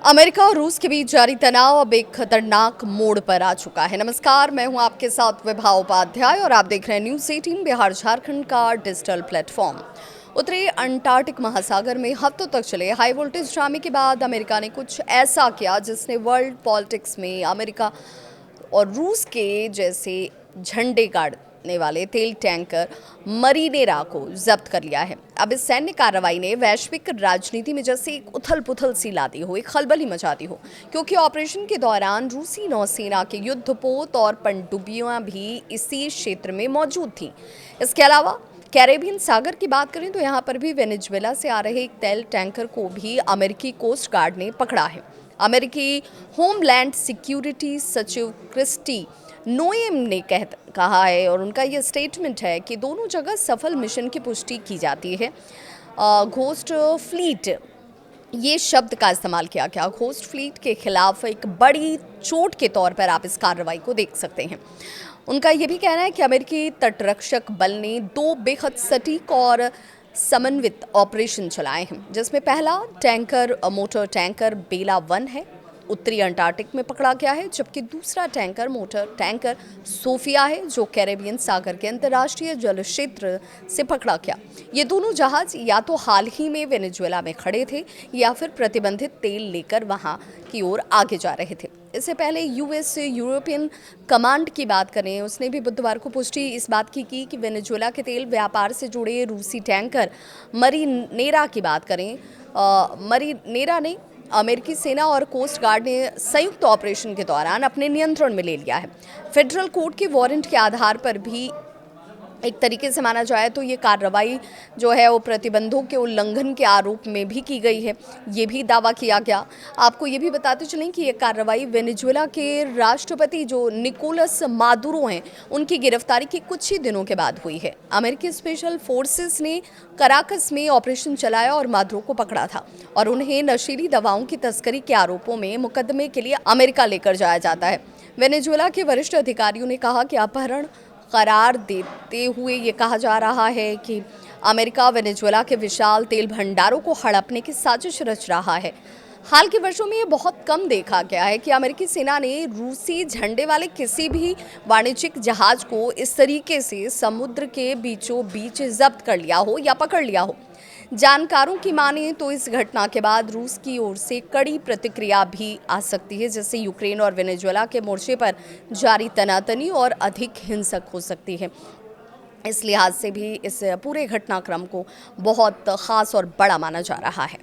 America और रूस के बीच जारी तनाव अब एक खतरनाक मोड़ पर आ चुका है। नमस्कार, मैं हूं आपके साथ विभा उपाध्याय और आप देख रहे हैं न्यूज़ 18 बिहार झारखंड का डिजिटल प्लेटफॉर्म। उत्तरी अंटार्कटिक महासागर में हफ्तों तक चले हाई वोल्टेज ड्रामे के बाद अमेरिका ने कुछ ऐसा किया जिसने वर्ल्ड पॉलिटिक्स में अमेरिका और रूस के जैसे झंडे गाड़ने वाले तेल टैंकर मरीनेरा को जब्त कर लिया है। अब इस सैन्य कार्रवाई ने वैश्विक राजनीति में जैसे एक उथल पुथल सी ला दी हो, एक खलबली मचा दी हो, क्योंकि ऑपरेशन के दौरान रूसी नौसेना के युद्धपोत और पनडुब्बियां भी इसी क्षेत्र में मौजूद थीं। इसके अलावा कैरेबियन सागर की बात करें तो यहाँ पर भी वेनेजुएला से आ रहे एक तेल टैंकर को भी अमेरिकी कोस्ट गार्ड ने पकड़ा है। अमेरिकी होमलैंड सिक्योरिटी सचिव क्रिस्टी नोएम ने कहा है और उनका ये स्टेटमेंट है कि दोनों जगह सफल मिशन की पुष्टि की जाती है। घोस्ट फ्लीट ये शब्द का इस्तेमाल किया गया। घोस्ट फ्लीट के खिलाफ एक बड़ी चोट के तौर पर आप इस कार्रवाई को देख सकते हैं। उनका ये भी कहना है कि अमेरिकी तटरक्षक बल ने 2 बेहद सटीक और समन्वित ऑपरेशन चलाए हैं, जिसमें पहला टैंकर मोटर टैंकर बेला 1 है, उत्तरी अंटार्कटिक में पकड़ा गया है, जबकि दूसरा टैंकर मोटर टैंकर सोफिया है, जो कैरेबियन सागर के अंतर्राष्ट्रीय जल क्षेत्र से पकड़ा गया। ये दोनों जहाज या तो हाल ही में वेनेजुएला में खड़े थे या फिर प्रतिबंधित तेल लेकर वहां की ओर आगे जा रहे थे। इससे पहले यूएस यूरोपियन कमांड की बात करें, उसने भी बुधवार को पुष्टि इस बात की कि वेनेजुएला के तेल व्यापार से जुड़े रूसी टैंकर मरीनेरा की बात करें, मरीनेरा ने अमेरिकी सेना और कोस्ट गार्ड ने संयुक्त ऑपरेशन के दौरान अपने नियंत्रण में ले लिया है। फेडरल कोर्ट के वारंट के आधार पर भी एक तरीके से माना जाए तो ये कार्रवाई जो है वो प्रतिबंधों के उल्लंघन के आरोप में भी की गई है, ये भी दावा किया गया। आपको ये भी बताते चलें कि ये कार्रवाई वेनेजुएला के राष्ट्रपति जो निकोलस मादुरो हैं, उनकी गिरफ्तारी के कुछ ही दिनों के बाद हुई है। अमेरिकी स्पेशल फोर्सेस ने कराकस में ऑपरेशन चलाया और मादुरो को पकड़ा था और उन्हें नशीली दवाओं की तस्करी के आरोपों में मुकदमे के लिए अमेरिका लेकर जाया जाता है। वेनेजुएला के वरिष्ठ अधिकारियों ने कहा कि अपहरण करार देते हुए ये कहा जा रहा है कि अमेरिका वेनेजुएला के विशाल तेल भंडारों को हड़पने की साजिश रच रहा है। हाल के वर्षों में ये बहुत कम देखा गया है कि अमेरिकी सेना ने रूसी झंडे वाले किसी भी वाणिज्यिक जहाज को इस तरीके से समुद्र के बीचों बीच जब्त कर लिया हो या पकड़ लिया हो। जानकारों की माने तो इस घटना के बाद रूस की ओर से कड़ी प्रतिक्रिया भी आ सकती है, जिससे यूक्रेन और वेनेजुएला के मोर्चे पर जारी तनातनी और अधिक हिंसक हो सकती है। इस लिहाज से भी इस पूरे घटनाक्रम को बहुत खास और बड़ा माना जा रहा है।